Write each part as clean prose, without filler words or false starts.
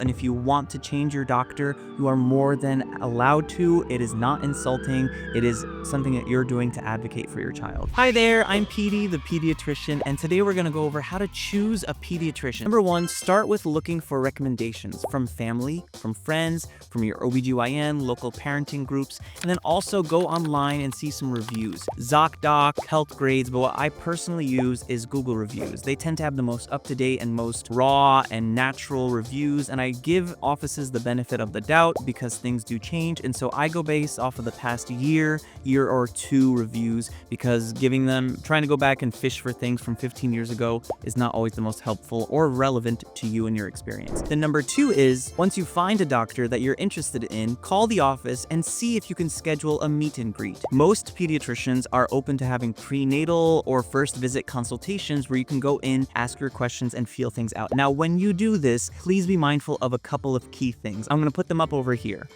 And if you want to change your doctor, you are more than allowed to. It is not insulting. It is something that you're doing to advocate for your child. Hi there, I'm Petey, the pediatrician, and today we're going to go over how to choose a pediatrician. Number one, start with looking for recommendations from family, from friends, from your OBGYN, local parenting groups, and then also go online and see some reviews. ZocDoc, Health Grades, but what I personally use is Google reviews. They tend to have the most up-to-date and most raw and natural reviews, and I give offices the benefit of the doubt because things do change, and so I go based off of the past year or two reviews, because trying to go back and fish for things from 15 years ago is not always the most helpful or relevant to you and your experience. Then number two is, once you find a doctor that you're interested in, call the office and see if you can schedule a meet and greet. Most pediatricians are open to having prenatal or first visit consultations where you can go in, ask your questions, and feel things out. Now, when you do this, please be mindful of a couple of key things. I'm going to put them up over here.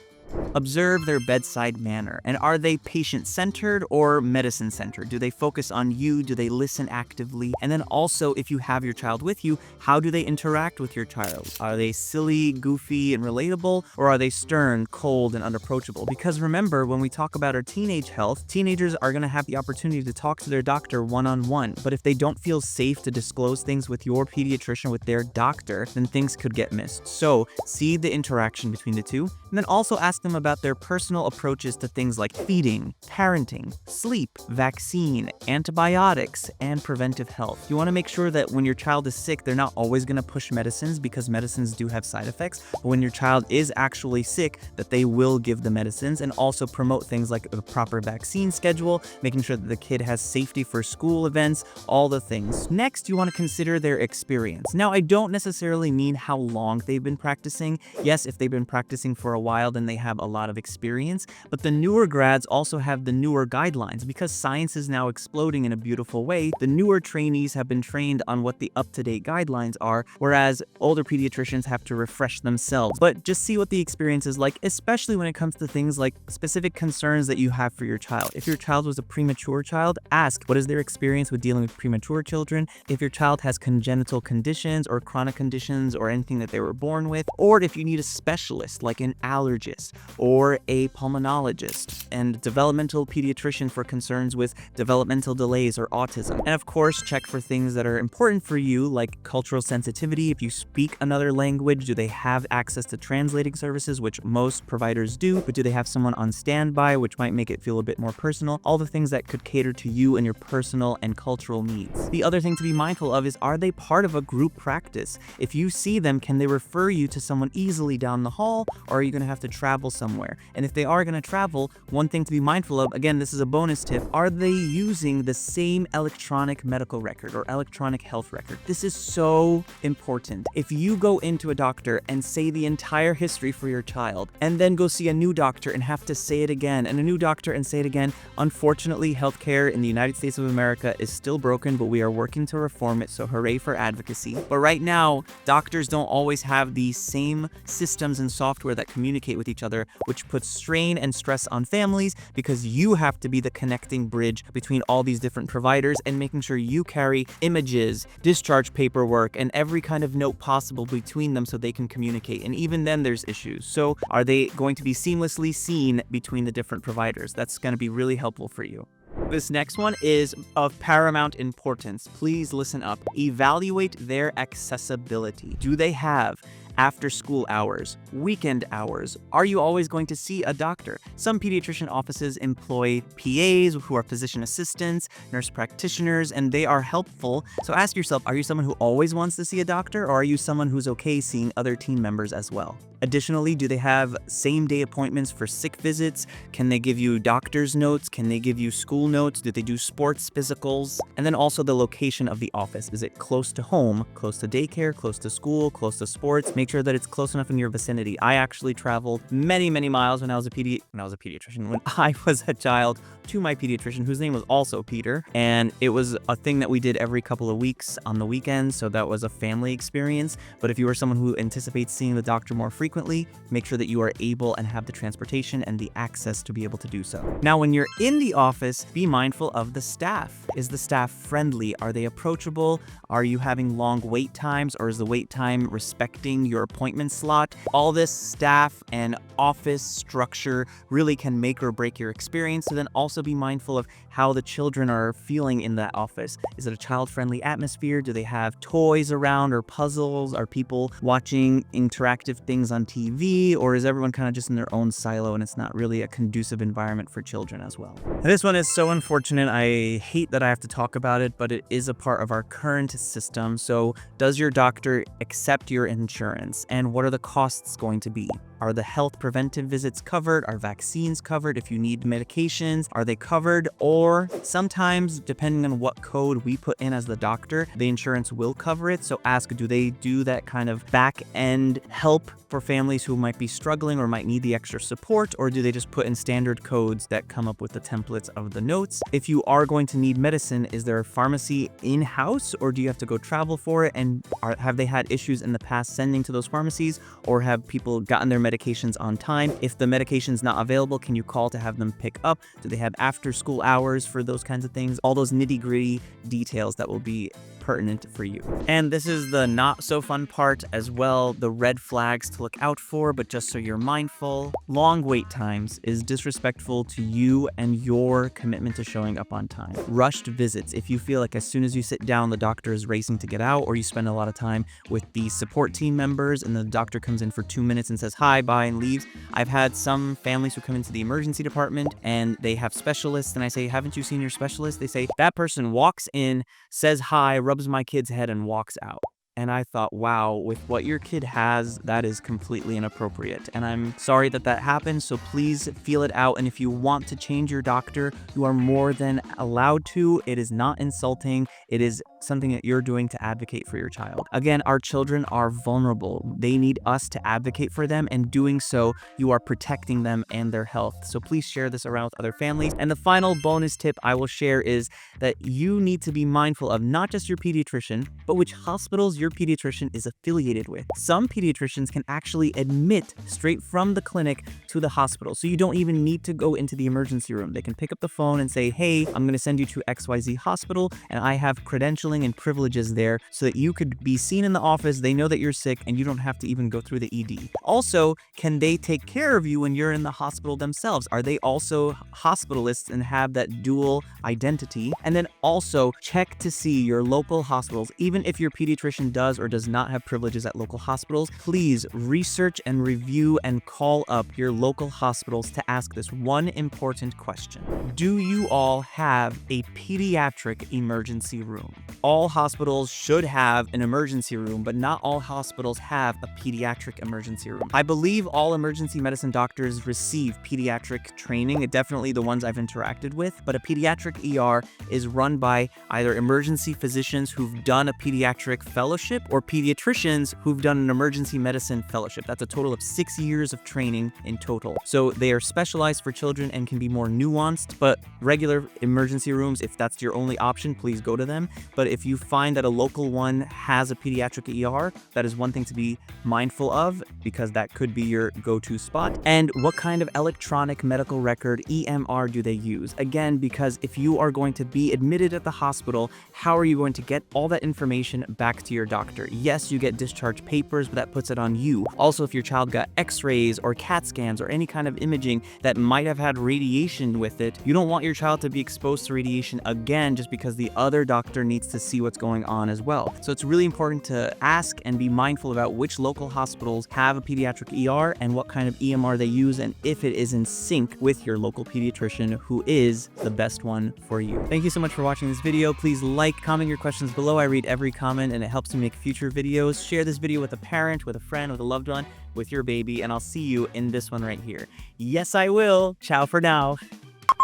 Observe their bedside manner. And are they patient-centered or medicine-centered? Do they focus on you? Do they listen actively? And then also, if you have your child with you, how do they interact with your child? Are they silly, goofy, and relatable? Or are they stern, cold, and unapproachable? Because remember, when we talk about our teenage health, teenagers are going to have the opportunity to talk to their doctor one-on-one. But if they don't feel safe to disclose things with your pediatrician, with their doctor, then things could get missed. So see the interaction between the two, and then also ask them about their personal approaches to things like feeding, parenting, sleep, vaccine, antibiotics, and preventive health. You want to make sure that when your child is sick, they're not always going to push medicines, because medicines do have side effects. But when your child is actually sick, that they will give the medicines, and also promote things like a proper vaccine schedule, making sure that the kid has safety for school events, all the things. Next, you want to consider their experience. Now, I don't necessarily mean how long they've been practicing. Yes, if they've been practicing for a while, then they have a lot of experience, but the newer grads also have the newer guidelines. Because science is now exploding in a beautiful way, the newer trainees have been trained on what the up-to-date guidelines are, whereas older pediatricians have to refresh themselves. But just see what the experience is like, especially when it comes to things like specific concerns that you have for your child. If your child was a premature child, ask what is their experience with dealing with premature children. If your child has congenital conditions or chronic conditions or anything that they were born with, or if you need a specialist like an allergist or a pulmonologist, and developmental pediatrician for concerns with developmental delays or autism. And of course, check for things that are important for you, like cultural sensitivity. If you speak another language, do they have access to translating services, which most providers do, but do they have someone on standby, which might make it feel a bit more personal? All the things that could cater to you and your personal and cultural needs. The other thing to be mindful of is, are they part of a group practice? If you see them, can they refer you to someone easily down the hall, or are you going to have to travel somewhere? And if they are going to travel, one thing to be mindful of, again, this is a bonus tip, are they using the same electronic medical record or electronic health record? This is so important. If you go into a doctor and say the entire history for your child, and then go see a new doctor and have to say it again, and a new doctor and say it again, unfortunately, healthcare in the United States of America is still broken, but we are working to reform it, so hooray for advocacy. But right now, doctors don't always have the same systems and software that communicate with each other, which puts strain and stress on families, because you have to be the connecting bridge between all these different providers and making sure you carry images, discharge paperwork, and every kind of note possible between them so they can communicate. And even then there's issues. So are they going to be seamlessly seen between the different providers? That's going to be really helpful for you. This next one is of paramount importance. Please listen up. Evaluate their accessibility. Do they have after school hours, weekend hours? Are you always going to see a doctor? Some pediatrician offices employ PAs who are physician assistants, nurse practitioners, and they are helpful. So ask yourself, are you someone who always wants to see a doctor, or are you someone who's okay seeing other team members as well? Additionally, do they have same-day appointments for sick visits? Can they give you doctor's notes? Can they give you school notes? Do they do sports physicals? And then also the location of the office. Is it close to home, close to daycare, close to school, close to sports? Make sure that it's close enough in your vicinity. I actually traveled many, many miles when I was a pediatrician, when I was a child, to my pediatrician, whose name was also Peter. And it was a thing that we did every couple of weeks on the weekends. So that was a family experience. But if you are someone who anticipates seeing the doctor more frequently, make sure that you are able and have the transportation and the access to be able to do so. Now, when you're in the office, be mindful of the staff. Is the staff friendly? Are they approachable? Are you having long wait times, or is the wait time respecting your appointment slot. All this staff and office structure really can make or break your experience. So then also be mindful of how the children are feeling in that office. Is it a child-friendly atmosphere? Do they have toys around or puzzles? Are people watching interactive things on TV? Or is everyone kind of just in their own silo and it's not really a conducive environment for children as well? And this one is so unfortunate. I hate that I have to talk about it, but it is a part of our current system. So does your doctor accept your insurance? And what are the costs going to be? Are the health preventive visits covered? Are vaccines covered? If you need medications, are they covered? Or sometimes, depending on what code we put in as the doctor, the insurance will cover it. So ask, do they do that kind of back end help for families who might be struggling or might need the extra support? Or do they just put in standard codes that come up with the templates of the notes? If you are going to need medicine, is there a pharmacy in-house or do you have to go travel for it? And have they had issues in the past sending to those pharmacies, or have people gotten their medications on time? If the medication's not available, can you call to have them pick up? Do they have after school hours for those kinds of things? All those nitty-gritty details that will be pertinent for you. And this is the not so fun part as well, the red flags to look out for, but just so you're mindful. Long wait times is disrespectful to you and your commitment to showing up on time. Rushed visits, if you feel like as soon as you sit down, the doctor is racing to get out, or you spend a lot of time with the support team members and the doctor comes in for 2 minutes and says hi, bye, and leaves. I've had some families who come into the emergency department and they have specialists, and I say, haven't you seen your specialist? They say, that person walks in, says hi, rubs my kid's head, and walks out. And I thought, wow, with what your kid has, that is completely inappropriate. And I'm sorry that that happened, so please feel it out. And if you want to change your doctor, you are more than allowed to. It is not insulting. It is something that you're doing to advocate for your child. Again, our children are vulnerable. They need us to advocate for them, and doing so, you are protecting them and their health. So please share this around with other families. And the final bonus tip I will share is that you need to be mindful of not just your pediatrician, but which hospitals your pediatrician is affiliated with. Some pediatricians can actually admit straight from the clinic to the hospital, so you don't even need to go into the emergency room. They can pick up the phone and say, hey, I'm going to send you to XYZ hospital, and I have credentialing and privileges there so that you could be seen in the office. They know that you're sick and you don't have to even go through the ED. Also, can they take care of you when you're in the hospital themselves? Are they also hospitalists and have that dual identity? And then also check to see your local hospitals. Even if your pediatrician does or does not have privileges at local hospitals, please research and review and call up your local hospitals to ask this one important question. Do you all have a pediatric emergency room? All hospitals should have an emergency room, but not all hospitals have a pediatric emergency room. I believe all emergency medicine doctors receive pediatric training, definitely the ones I've interacted with, but a pediatric ER is run by either emergency physicians who've done a pediatric fellowship or pediatricians who've done an emergency medicine fellowship. That's a total of 6 years of training in total. So they are specialized for children and can be more nuanced, but regular emergency rooms, if that's your only option, please go to them. But if you find that a local one has a pediatric ER, that is one thing to be mindful of, because that could be your go-to spot. And what kind of electronic medical record, EMR, do they use? Again, because if you are going to be admitted at the hospital, how are you going to get all that information back to your doctor? Yes, you get discharge papers, but that puts it on you. Also, if your child got x-rays or CAT scans or any kind of imaging that might have had radiation with it, you don't want your child to be exposed to radiation again just because the other doctor needs to see what's going on as well. So it's really important to ask and be mindful about which local hospitals have a pediatric ER and what kind of EMR they use, and if it is in sync with your local pediatrician, who is the best one for you. Thank you so much for watching this video. Please like, comment your questions below. I read every comment and it helps me make future videos. Share this video with a parent, with a friend, with a loved one, with your baby, and I'll see you in this one right here. Yes, I will. Ciao for now.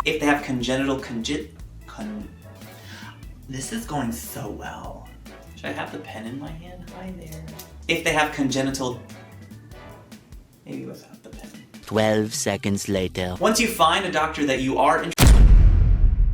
If they have congenital This is going so well. Should I have the pen in my hand? Hi there. If they have congenital... Maybe without the pen. 12 seconds later. Once you find a doctor that you are interested